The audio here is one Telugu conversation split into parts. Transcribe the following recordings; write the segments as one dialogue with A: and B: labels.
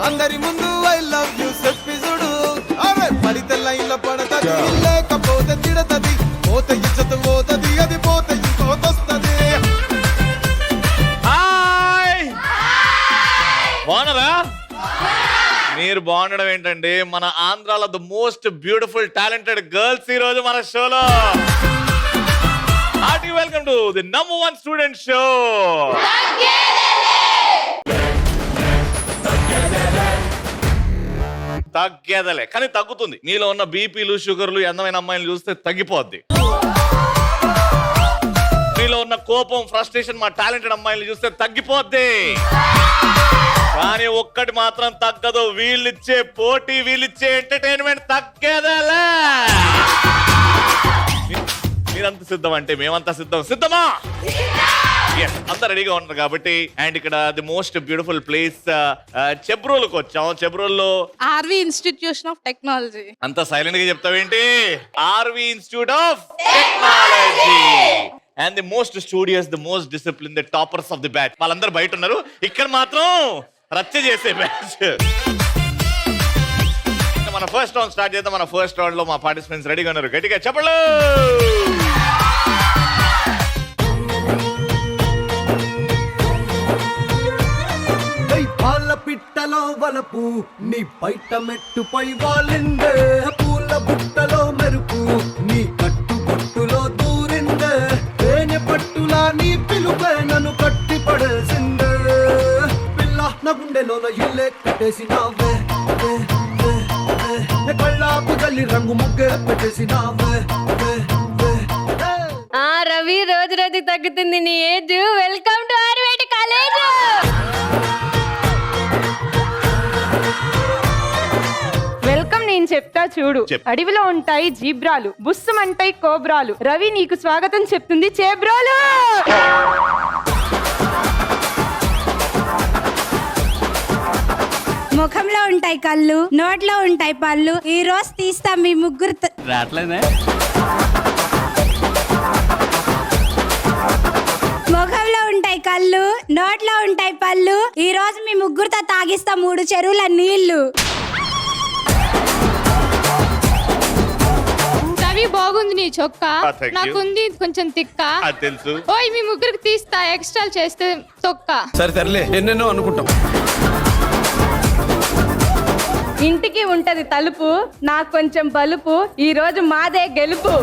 A: అందరి ముందు ఐ లవ్ యూ చెప్పి చూడు. అరే పడితే లైన్ లో పడతది, లేకపోతే తిడతది, పోతే ఇచ్చత పోతది, అది పోతే ఇంకోతొస్తది.
B: బాగున్నారా? మీరు బాగుండడం ఏంటండి, మన ఆంధ్రాలో the most beautiful talented girls ఈ రోజు మన షోలో. Hearty welcome to the number 1 student show. తగ్గేదలే కానీ తగ్గుతుంది. నీలో ఉన్న బీపీలు షుగర్లు అందమైన అమ్మాయిలు చూస్తే తగ్గిపోద్ది. నీలో ఉన్న కోపం ఫ్రస్ట్రేషన్ మా టాలెంటెడ్ అమ్మాయిలు చూస్తే తగ్గిపోద్ది. కానీ ఒక్కటి మాత్రం తగ్గదు, వీళ్ళిచ్చే పోటీ, వీళ్ళిచ్చే ఎంటర్టైన్మెంట్ తగ్గేదలే. మీరంత సిద్ధం అంటే మేమంతా సిద్ధం. సిద్ధమా? అంతా రెడీగా ఉన్నారు కాబట్టి. అండ్ ఇక్కడ ది మోస్ట్ బ్యూటిఫుల్ ప్లేస్ చెబ్రోలుకి వచ్చాం. చెబ్రోల్లో
C: ఆర్వి ఇన్స్టిట్యూషన్ ఆఫ్ టెక్నాలజీ.
B: అంత సైలెంట్ గా చెప్తావేంటి? RV institute of technology. And the most studious, the most discipline, the toppers of the batch వాళ్ళందరూ బయట ఉన్నారు. ఇక్కడ మాత్రం రచ్చ చేసే బ్యాచ్. మన ఫస్ట్ రౌండ్ స్టార్ట్ చేద్దాం. మన ఫస్ట్ రౌండ్ లో మా పార్టిసిపెంట్స్ రెడీగా ఉన్నారు. గట్టిగా చెప్పండి.
A: పాల పిట్టలో వలపు, నీ బయట మెట్టుపై వాలిందే, పూల బుట్టలో మెరుపు, నీ కట్టు బొట్టులో దూరిందే, తేనె పట్టులా నీ పిలుపే నన్ను కట్టి పడేసిందే, పిల్ల నా గుండెలోన ఇల్లే కట్టేసినావే, కళ్ళాపు జల్లి రంగు ముగ్గే పెట్టేసినావే.
D: రవి, రోజు రోజు తగ్గుతుంది నీ ఏజ్. వెల్కమ్ టు ఆర్వేటి కాలేజ్.
E: వెల్కమ్. నేను చెప్తా చూడు. అడవిలో ఉంటాయి జీబ్రాలు, బుస్సమంటాయి కోబ్రాలు. రవి నీకు స్వాగతం చెప్తుంది చేబ్రాలు.
F: ముఖంలో ఉంటాయి కళ్ళు, నోట్లో ఉంటాయి పళ్ళు, ఈ రోజు తీస్తాం మీ ముగ్గురు. ముఖంలో ఉంటాయి కళ్ళు, నోట్లో ఉంటాయి పళ్ళు, ఈ రోజు మీ ముగ్గురుతో తాగిస్తాం 3 చెరువుల నీళ్లు.
C: రవి, బాగుంది నీ చొక్కా.
B: thank you.
C: నాకుంది కొంచెం తిక్క.
B: అది తెలుసు.
C: ఓయ్, మీ ముగ్గురికి తీస్తా, ఎక్స్ట్రా చేస్తే తొక్క.
A: సరే సర్లే, ఎన్నెన్నో అనుకుంటాం.
E: ఇంటికి ఉంటది తలుపు, నాకు కొంచెం బలుపు, ఈ రోజు మాదే గెలుపు.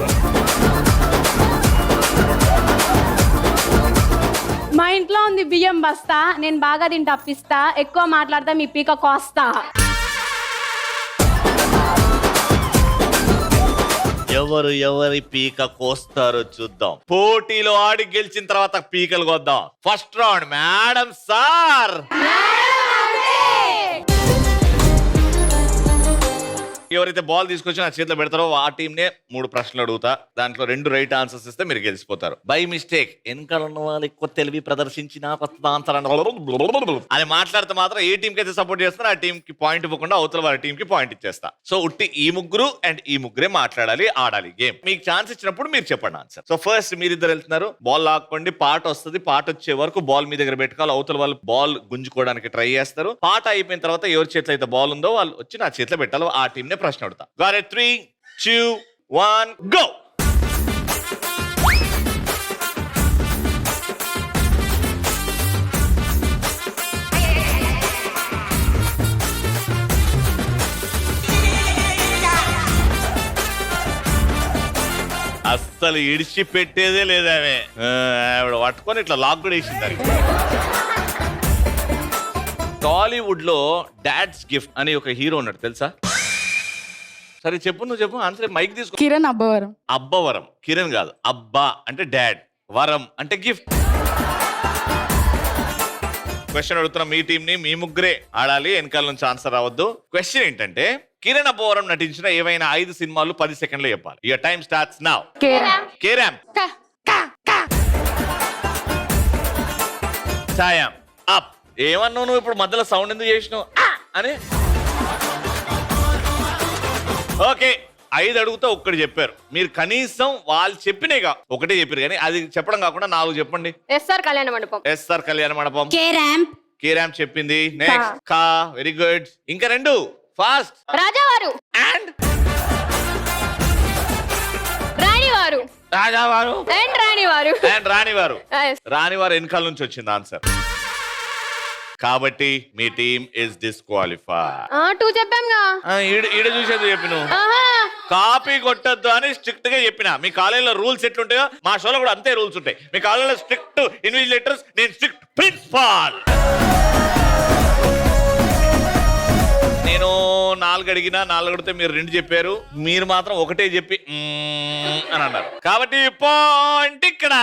E: మా ఇంట్లో ఉంది బియ్యం బస్తా, నేను బాగా తింటా పిస్తా, ఎక్కువ మాట్లాడతా మీ పీక కోస్తా.
B: ఎవరి పీక కోస్తారో చూద్దాం. పోటీలో ఆడి గెలిచిన తర్వాత పీకలు కొద్దాం. First round madam sir. ఎవరైతే బాల్ తీసుకొచ్చి నా చేతిలో పెడతారో ఆ టీం నే 3 ప్రశ్నలు అడుగుతా. దాంట్లో 2 రైట్ ఆన్సర్స్ ఇస్తే మీరు గెలిచిపోతారు. బై మిస్టేక్ వెనకాల ఉన్న వాళ్ళు ఎక్కువ తెలివి ప్రదర్శించిన ఆన్సర్ అని మాట్లాడితే మాత్రం ఏ టీం కి అయితే సపోర్ట్ చేస్తారో ఆ టీం కి పాయింట్ ఇవ్వకుండా అవతల వారి టీం కి పాయింట్ ఇచ్చేస్తా. సో ఉట్టి ఈ ముగ్గురు అండ్ ఈ ముగ్గురే మాట్లాడాలి, ఆడాలి గేమ్. మీకు ఛాన్స్ ఇచ్చినప్పుడు మీరు చెప్పండి ఆన్సర్. సో ఫస్ట్ మీరిద్దరు వెళ్తున్నారు. బాల్ లాక్కోండి, పాట వస్తుంది. పాట వచ్చే వరకు బాల్ మీ దగ్గర పెట్టుకోవాలి. అవతల వాళ్ళు బాల్ గుంజుకోవడానికి ట్రై చేస్తారు. పాట అయిపోయిన తర్వాత ఎవరి చేతిలో అయితే బాల్ ఉందో వాళ్ళు వచ్చి నా చేతిలో పెట్టాలి. ఆ టీం నే ప్రశ్న అడుగుతా. Got it? 3, 2, 1, go. అస్సలు ఇడిచి పెట్టేదే లేదామే. ఆవిడ పట్టుకొని ఇట్లా లాక్ కూడా వేసింది. టాలీవుడ్ లో డాడ్స్ గిఫ్ట్ అని ఒక హీరో ఉన్నాడు, తెలుసా? సరే చెప్పు, నువ్వు చెప్పు ఆన్సర్. మైక్ తీసుకో.
C: కిరణ్ అబ్బవరం.
B: అబ్బవరం. కిరణ్ కాదు. అబ్బా అంటే డాడ్, వరం అంటే గిఫ్ట్. క్వశ్చన్ అడుగుతున్నా మీ టీం ని. మీ ముగ్గురే ఆడాలి, వెనకాల నుంచి ఆన్సర్ రావద్దు. క్వశ్చన్ ఏంటంటే, కిరణ్ అబ్బవరం నటించిన ఏవైనా 5 సినిమాలు 10 సెకండ్లు చెప్పాలి. Your time starts now. కేరామ్. ఛాయం. అప్. ఏమన్నావు నువ్వు ఇప్పుడు? మధ్యలో సౌండ్ ఎందుకు చేసినావు అని? ఓకే, 5 అడుగుతా 1 చెప్పారు. మీరు కనీసం వాళ్ళు చెప్పినేగా 1 చెప్పారు, కానీ అది చెప్పడం కాకుండా 4 చెప్పండి.
D: ఎస్ఆర్ కళ్యాణ మండపం.
B: ఎస్ఆర్ కళ్యాణ మండపం.
F: K ramp.
B: కేరామ్ చెప్పింది. నెక్స్ట్ కా. Very good. ఇంకా రెండు ఫాస్ట్.
D: రాజావారు
B: అండ్
D: రాణివారు
B: రాజావారు
D: అండ్ రాణివారు
B: అండ్ రాణివారు.
D: Yes.
B: రాణివారు వెనకాల నుంచి వచ్చింది ఆన్సర్. కాబట్టి మీ టీమ్ ఇస్ డిస్క్వాలిఫై.
D: 2 చెప్పాంగా.
B: ఈడ చూసేది చెప్పిన
D: ఆహా.
B: కాపీ కొట్టద్దు అని స్ట్రిక్ట్ గా చెప్పిన. మీ కాలేజీలో రూల్స్ ఎట్లుంటాయో మా షోలో కూడా అంతే రూల్స్ ఉంటాయి. మీ కాలేజీలో స్ట్రిక్ట్ ఇన్విజిలేటర్స్, నేను స్ట్రిక్ట్ ప్రిన్సిపాల్. నేను 4 అడిగినా 4 అడిగితే మీరు 2 చెప్పారు. మీరు మాత్రం ఒకటే చెప్పి అని అన్నారు. కాబట్టి పాయింట్ ఇక్కడ.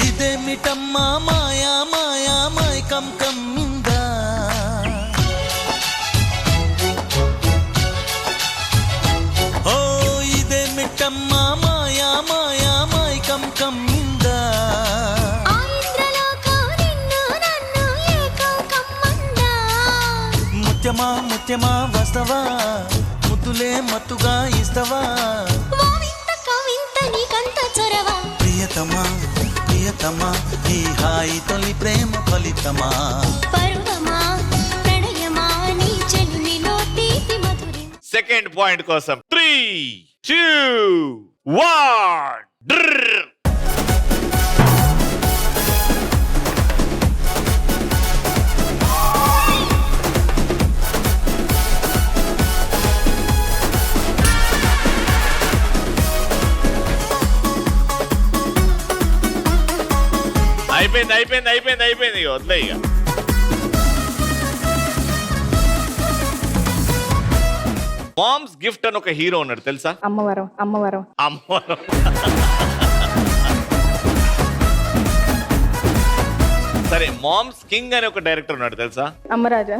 A: ఇదేమిటమ్మా మాయా మాయా మైకం కమ్మిందా, ఓ ఇదేమిటమ్మా మాయా మాయా మైకం కమ్మిందా, ముత్యమా ముత్యమా వస్తవా, ముద్దులే మత్తుగా ఇస్తవా, ప్రియతమా ప్రియతమా ఈ హాయి తొలి ప్రేమ ఫలితమా,
B: సెకండ్ పాయింట్ కోసం 3, 2, 1. అయిపోయింది వదిలే ఇక. మామ్స్ గిఫ్ట్ అని ఒక హీరో ఉన్నాడు తెలుసా?
E: అమ్మవరం.
B: అమ్మవారు. సరే, మామ్స్ కింగ్ అని ఒక డైరెక్టర్ ఉన్నాడు తెలుసా?
E: అమ్మరాజా.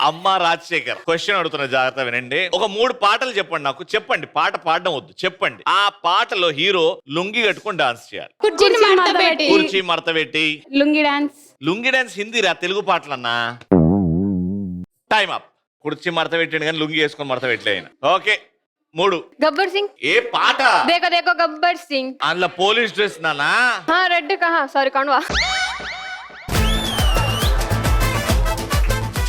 B: అమ్మ రాజశేఖర్. క్వశ్చన్ అడుగుతున్న, జాగ్రత్త వినండి. ఒక 3 పాటలు చెప్పండి నాకు. చెప్పండి, పాట పాడడం వద్దు, చెప్పండి. ఆ పాటలో హీరో లుంగి కట్టుకొని డాన్స్ చేయాలి. కుర్చీ మడతబెట్టి. లుంగి డాన్స్ హిందీ రా, తెలుగు పాటలన్నా. Time up. కుర్చీ మడతబెట్టిండు కానీ లుంగి వేసుకొని మడతబెట్టలే. ఓకే, 3.
D: గబ్బర్ సింగ్.
B: ఏ పాట?
D: देखो गब्बर सिंह.
B: అందులో పోలీస్ డ్రెస్ నానా.
D: रेड कहा, सॉरी कांडवा.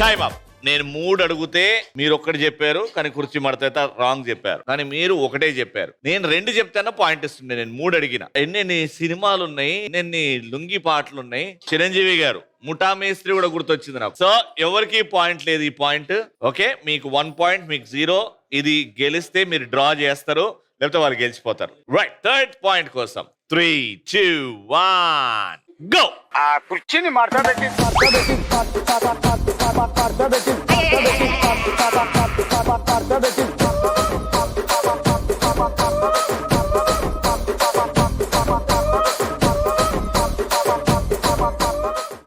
B: Time up. నేను 3 అడిగితే మీరు 1 చెప్పారు, కానీ కుర్చీ మడత రాంగ్ చెప్పారు. కానీ మీరు 1 చెప్పారు. నేను 2 చెప్తాను, పాయింట్ ఇస్తుండే. నేను 3 అడిగిన. ఎన్ని సినిమాలు ఉన్నాయి, ఎన్ని లుంగి పాటలు ఉన్నాయి. చిరంజీవి గారు ముఠా మేస్త్రి కూడా గుర్తొచ్చింది నాకు. సో ఎవరికి పాయింట్ లేదు ఈ పాయింట్. ఓకే, మీకు 1 పాయింట్, మీకు 0. ఇది గెలిస్తే మీరు డ్రా చేస్తారు, లేకపోతే వాళ్ళు గెలిచిపోతారు. రైట్, థర్డ్ పాయింట్ కోసం 3, 2, 1 గో.
G: ఆ కుర్చీని మడతబెట్టి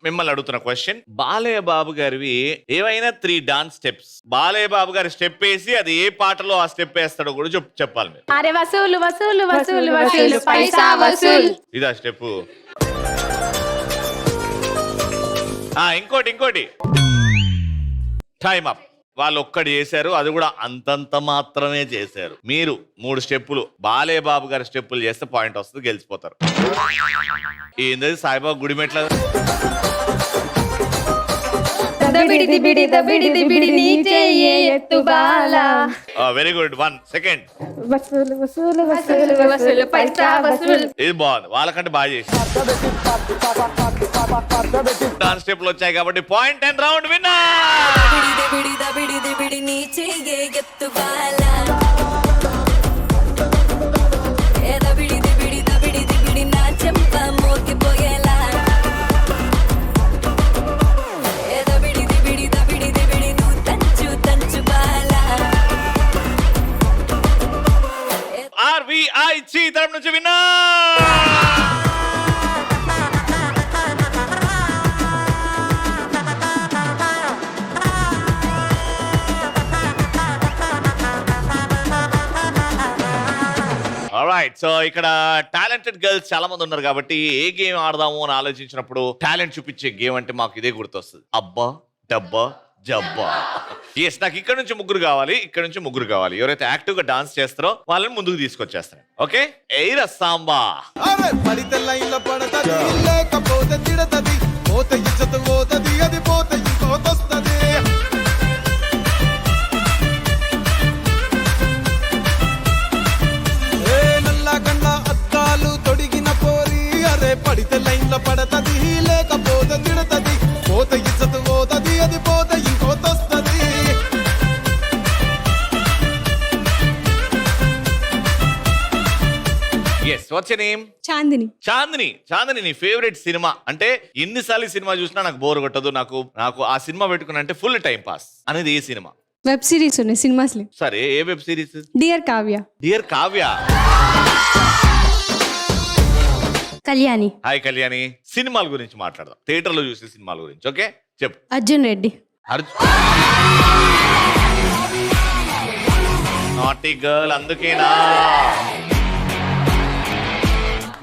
B: మిమ్మల్ని అడుగుతున్న క్వశ్చన్, బాలయ్య బాబు గారివి ఏవైనా 3 డాన్స్ స్టెప్స్. బాలయ్య బాబు గారి స్టెప్ వేసి అది ఏ పాటలో ఆ స్టెప్ వేస్తాడో కూడా చెప్పాలి మీరు.
E: అరే వసూలు పైసా వసూలు.
B: ఇదా స్టెప్? ఇంకోటి. Time up. వాళ్ళు 1 చేశారు, అది కూడా అంతంత మాత్రమే చేశారు. మీరు 3 స్టెప్పులు బాలయ్య బాబు గారి స్టెప్పులు చేస్తే పాయింట్ వస్తుంది, గెలిచిపోతారు. ఏంది సాయిబాబా గుడి మెట్ల? Very good. 1 సెకండ్.
D: వసూలు పైసా వసూలు.
B: ఇది బాగుంది, వాళ్ళకంటే బాగా చేసి. డాన్స్ స్టెప్లు వచ్చాయి కాబట్టి point and round winner. RVIC తరపు నుంచి విన్నర్. ఆల్రైట్, సో ఇక్కడ టాలెంటెడ్ గర్ల్స్ చాలా మంది ఉన్నారు కాబట్టి ఏ గేమ్ ఆడదాము అని ఆలోచించినప్పుడు టాలెంట్ చూపించే గేమ్ అంటే మాకు ఇదే గుర్తొస్తుంది. అబ్బా డబ్బా జబ్బా. ఎస్, నాకు ఇక్కడ నుంచి ముగ్గురు కావాలి, ఇక్కడ నుంచి ముగ్గురు కావాలి. ఎవరైతే యాక్టివ్ గా డాన్స్ చేస్తారో వాళ్ళని ముందుకు తీసుకొచ్చేస్తాను. ఓకే, ఎయిరా సాంబా.
A: అరే పడితే లైన్ల పడతది లేకపోతే తిడతది పోతే ఇజ్జత్ పోతది అది పోతే ఇంకోతొస్తది ఏ నల్ల కన్న అద్దాలు తొడిగిన పోరి అరే పడితే లైన్ల పడతది లేకపోతే తిడతది పోతే ఇజ్జత్ పోతది అది పోతే ఇంకోతొస్తది
B: yes, what's your name?
C: Chandini.
B: Chandini, నీ ఫేవరెట్ సినిమా అంటే ఎన్నిసార్లు ఈ సినిమా చూసినా నాకు బోర్ కొట్టదు, నాకు ఆ సినిమా పెట్టుకున్నా అంటే ఫుల్ టైం పాస్ అనేది ఏ సినిమా?
C: వెబ్ సిరీస్ ఉన్నాయి సినిమాస్.
B: సరే, ఏ web series?
C: Dear Kavya.
B: Dear Kavya.
D: Kalyani.
B: Hi Kalyani. సినిమాల గురించి మాట్లాడదాం, థియేటర్ లో చూసే సినిమాల గురించి. ఓకే, చెప్పు.
D: అర్జున్ రెడ్డి.
B: నాటీ గర్ల్, అందుకేనా?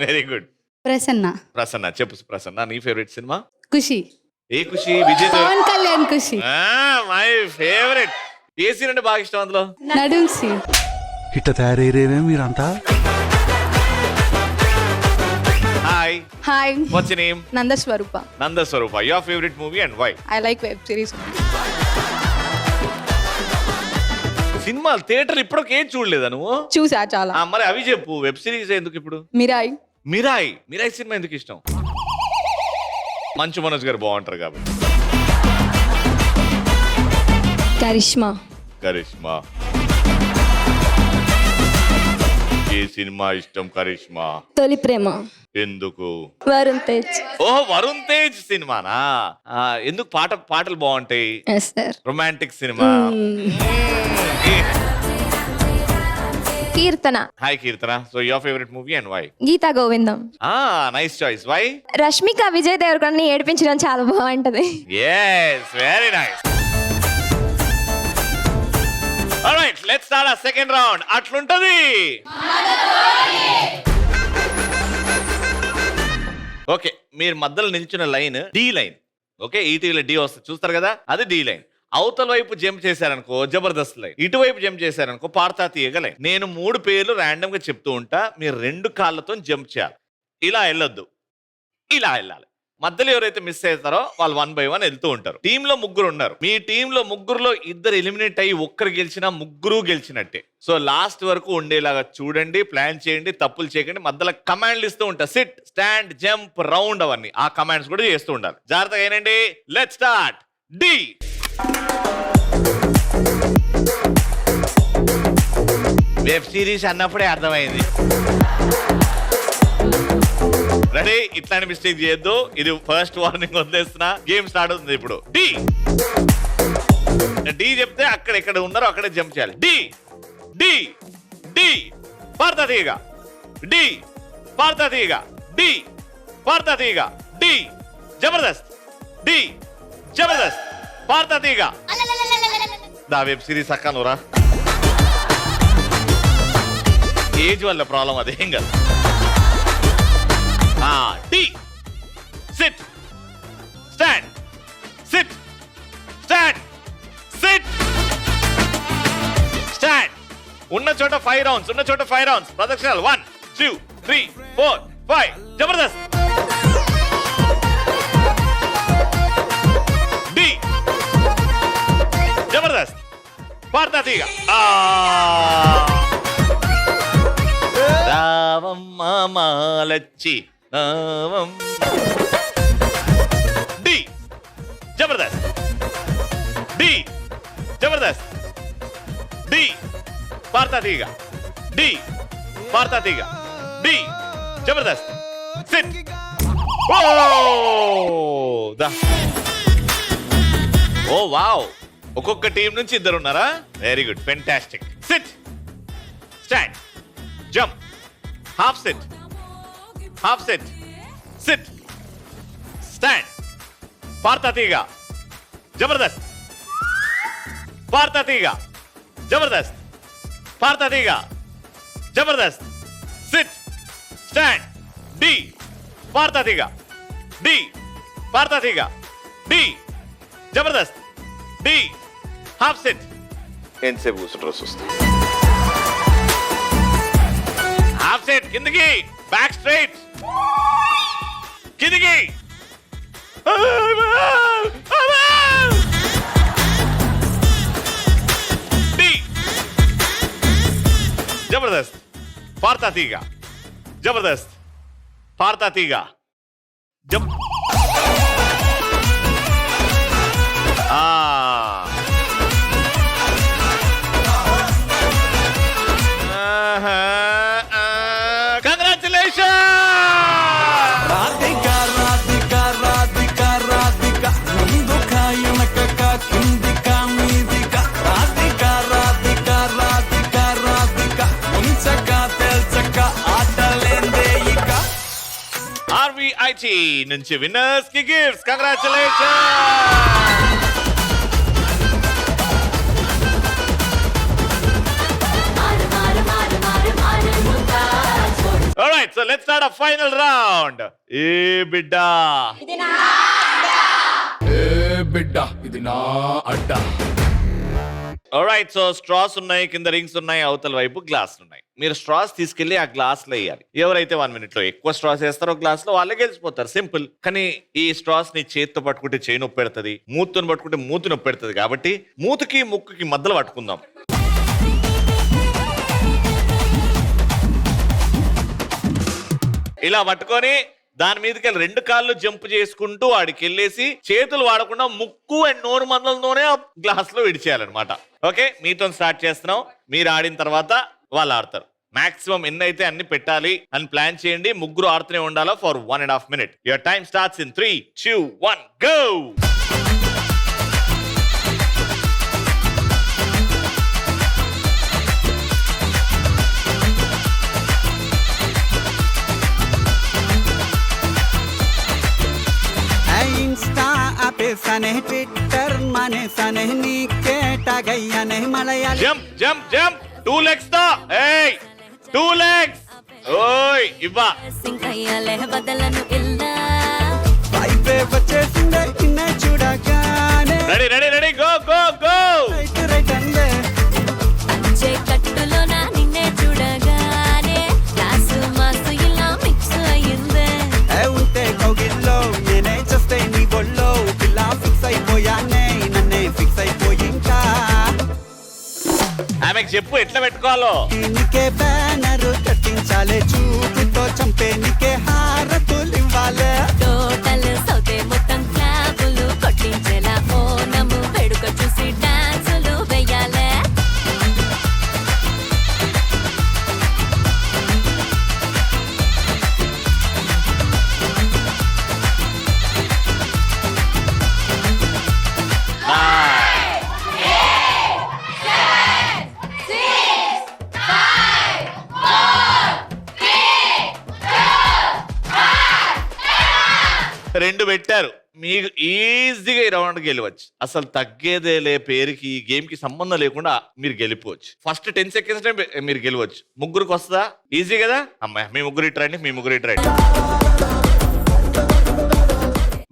B: Very good. ప్రసన్న, చెప్పు ప్రసన్న, నీ ఫేవరెట్ సినిమా?
C: ఖుషి.
B: ఏ ఖుషి? విజయ్
C: పవన్ కళ్యాణ్ ఖుషి.
B: My favourite. ఏ సీన్ అంటే బాగా ఇష్టం అందులో?
C: నడుం సీన్.
H: ఇట్ట తయారయ్యేవే మీరంతా.
B: Hi.
C: Hi.
B: What's your name?
C: Nandaswarupa.
B: Nandaswarupa. Your favourite movie and why?
C: I like web series.
B: సినిమాలు థియేటర్ ఇప్పటికే ఏం చూడలేదా నువ్వు?
C: చూసా చాలా.
B: మరి అవి చెప్పు. వెబ్ సిరీస్ ఎందుకు ఇప్పుడు?
C: మిరాయి
B: సినిమా ఎందుకు ఇష్టం? మంచు మనోజ్ గారు బాగుంటారు కాబట్టి.
D: కరిష్మా.
B: ఏ సినిమా ఇష్టం కరిష్మా?
D: తొలి ప్రేమ.
B: ఎందుకు?
D: వరుణ్ తేజ్.
B: ఓహో, వరుణ్ తేజ్ సినిమానా? ఎందుకు? పాటలు బాగుంటాయి.
D: Yes sir.
B: రొమాంటిక్ సినిమా.
D: Keerthana.
B: Hi Keerthana. So your favourite movie and why?
D: Geetha Govindam.
B: Nice choice. Why?
D: Rashmika Vijay దేవరకొండని ఏడిపించడం చాలా బాగుంటది.
B: Yes, very nice. All right, let's start our second round. అట్లుంటది. ఓకే, మీరు మధ్యలో నిల్చున్న లైన్ డి లైన్. ఓకే, ఈటీవీలో డి వస్తుంది చూస్తారు కదా, అది డి లైన్. అవతల వైపు జంప్ చేశారనుకో జబర్దస్త్ లైన్, ఇటువైపు జంప్ చేశారనుకో పార్తా తీయగ లైన్. నేను 3 పేర్లు ర్యాండమ్ గా చెప్తూ ఉంటా, మీరు 2 కాళ్ళతో జంప్ చేయాలి. ఇలా వెళ్ళొద్దు, ఇలా వెళ్ళాలి. మధ్యలో ఎవరైతే మిస్ అవుతారో వాళ్ళు 1 by 1 వెళ్తూ ఉంటారు. టీంలో 3 ఉన్నారు. మీ టీంలో 3లో 2 ఎలిమినేట్ అయ్యి 1 గెలిచినా 3 గెలిచినట్టే. సో లాస్ట్ వరకు ఉండేలాగా చూడండి, ప్లాన్ చేయండి, తప్పులు చేయకండి. మధ్యలో కమాండ్లు ఇస్తూ ఉంటా, సిట్, స్టాండ్, జంప్, రౌండ్, అవన్నీ ఆ కమాండ్స్ కూడా చేస్తూ ఉండాలి. జాగ్రత్తగా ఏనండి. Let's start. D. Web series అన్నప్పుడే అర్థమైంది. రెడీ? ఇట్లాంటి మిస్టేక్ చేయొద్దు. ఇది ఫస్ట్ వార్నింగ్ వదిలేస్తున్నా. గేమ్ స్టార్ట్ అవుతుంది ఇప్పుడు. డి. డి చెప్తే అక్కడ ఎక్కడ ఉన్నారో అక్కడే జంప్ చేయాలి. D D D. పార్తా తీయగా. డి. పార్తా తీయగా. డి. పార్తా తీయగా. డి. జబర్దస్త్. డి. జబర్దస్త్. పార్తా తీయగా. దా వెబ్ సిరీస్ అక్క నువ్వురా. ఏజ్ వల్ల ప్రాబ్లం అదేం కదా. D. Sit, stand, sit, stand, sit, stand. ఉన్న చోట 5 రౌండ్స్, ఉన్న చోట 5 రౌండ్స్. ప్రదక్షిణాలు 1 2 3 4 5. జబర్దస్త్. డి. జబర్దస్త్. పార్తా తీగ. రావమ్మ మాలచ్చి నావం. డి. జబర్దస్త్. డి. జబర్దస్త్. డి. పార్తా తీగ. డి. పార్తా తీగ. డి. జబర్దస్త్. సిట్. ఓ వావ్, ఒక్కొక్క టీం నుంచి 2 ఉన్నారా? Very good, fantastic. Sit, stand, jump, half sit, half sit, sit, stand, పార్తా తీగ. జబర్దస్త్. పార్తా తీగ. జబర్దస్త్. పార్తా తీగ. జబర్దస్త్. సిట్, స్టాండ్, డి. పార్తా తీగ. డి. పార్తా తీగ. డి. జబర్దస్త్. డి హాఫ్ సెట్. ఎంతసేపు కూర్చుంటారో చూస్తా. హాఫ్ సెట్ కిందకి, బ్యాక్ స్ట్రైట్ కిందకి. డి జబర్దస్త్ పార్తా తీగ, జబర్దస్త్ పార్తా తీగ. కంగ్రాచులేషన్.
A: రాధిక రాధిక రాధిక రాధిక ముందుక వెనకక కిందిక మీదిక రాధిక రాధిక రాధిక రాధిక ముంచక తెల్చక ఆటలేందే ఇక.
B: RVIT నుంచి విన్నర్స్ కి gifts. Congratulation. Alright, so let's start a final round. ఏ బిడ్డా,
A: బిడ్డ ఇది నా అడ్డ.
B: Alright, so straws ఉన్నాయి, కింద రింగ్స్ ఉన్నాయి, అవతల వైపు గ్లాస్ ఉన్నాయి. మీరు స్ట్రాస్ తీసుకెళ్లి ఆ గ్లాస్ లో వేయాలి. ఎవరైతే 1 minute లో ఎక్కువ స్ట్రాస్ వేస్తారో గ్లాస్ లో వాళ్ళే గెలిచిపోతారు. సింపుల్. కానీ ఈ స్ట్రాస్ ని చేతితో పట్టుకుంటే చేయి నొప్పి పెడుతుంది, మూతుని పట్టుకుంటే మూతి నొప్పి పెడుతుంది. కాబట్టి మూతికి ముక్కుకి మధ్యలో పట్టుకుందాం. ఇలా పట్టుకొని దాని మీదకి 2 కాళ్ళు జంప్ చేసుకుంటూ ఆడికి వెళ్ళేసి చేతులు వాడకుండా ముక్కు అండ్ నోరు మందలతోనే ఆ గ్లాస్ లో విడిచేయాలన్నమాట. ఓకే, మీతో స్టార్ట్ చేస్తున్నాం. మీరు ఆడిన తర్వాత వాళ్ళు ఆడతారు. మాక్సిమం ఎన్నైతే అన్ని పెట్టాలి అని ప్లాన్ చేయండి. ముగ్గురు ఆడుతూనే ఉండాలా for 1.5 minutes. Your time starts in 3, 2, 1 go.
A: Insta पे सने ट्विटर माने सने नीके टगैया ने Malayali
B: jump jump jump. 2 legs తో. ఏయ్ 2 legs. ఓయ్ ఇవ్వా.
A: వైపే వచ్చేసిందే నిన్నే చూడగానే
B: ready ready ready go go go.
A: Right right అందే ఏ ఉంటే కౌగిల్లో నేనే చేస్తే నీ బొల్లో పిల్ల ఫిక్స్ అయిపోయానే నన్నే ఫిక్స్ అయిపోయింకా.
B: ఆమెకు చెప్పు ఎట్లా పెట్టుకోవాలో.
A: నీకే బ్యానర్ కట్టించాలే, చూపుతో చంపే నీకే హారతులు ఇవ్వాలే.
B: రెండు పెట్టారు. మీకు ఈజీగా ఈ రౌండ్ గెలవచ్చు. అసలు తగ్గేదేలే. పేరుకి ఈ గేమ్ కి సంబంధం లేకుండా మీరు గెలిపోవచ్చు. ఫస్ట్ 10 seconds మీరు గెలవచ్చు. ముగ్గురికి వస్తుందా? ఈజీ కదా అమ్మాయి. మీ ముగ్గురు ఇట్రండి, మీ ముగ్గురు ఇట్రండి.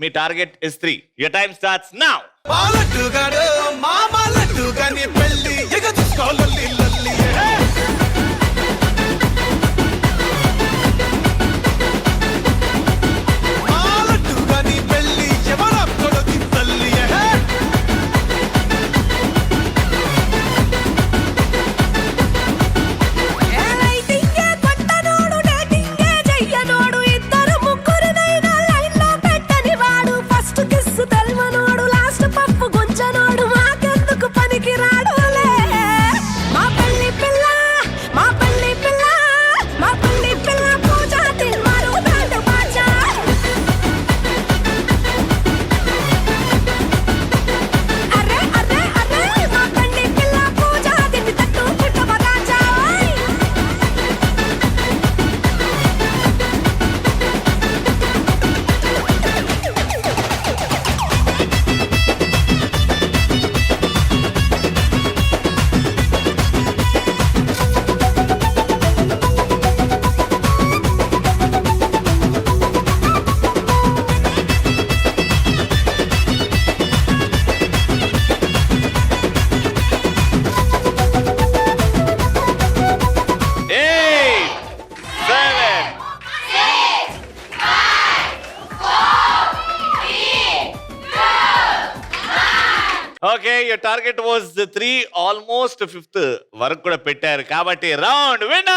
B: మీ target is 3. Your time starts now.
A: పాలట్టుగాడు మామలట్టుగా నీ పెళ్ళి ఎగచుకోలల్లి లల్లి. మాలట్టుగా నీ పెళ్ళి ఎవరప్పుడు తల్లి.
F: లాస్ట్ పప్పు గుంజనోడు మాకెందుకు పనికి రాడు. మా
B: okay your target was 3, almost 5th వరకు కూడా పెట్టారు కాబట్టి రౌండ్ విన్నర్.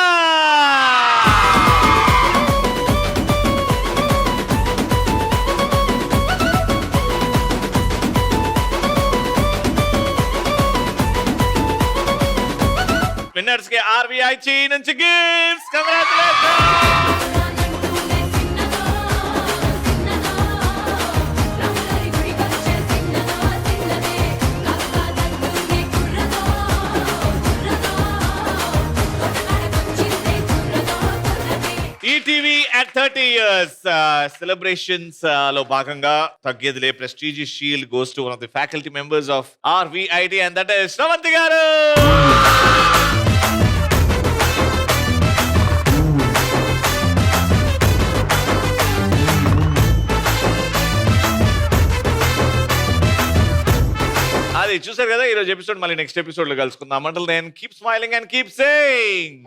B: విన్నర్స్ కి ఆర్బీఐ నుంచి gifts. Congratulations. ETV at 30 years celebrations లో భాగంగా తగ్గేదిలే prestigious shield goes to one of the faculty members of RVIT and that is Sravanthi garu. అది చూసారు కదా ఈరోజు ఎపిసోడ్. మళ్ళీ నెక్స్ట్ ఎపిసోడ్ లో కలుసుకుందాం. Until then keep smiling and keep saying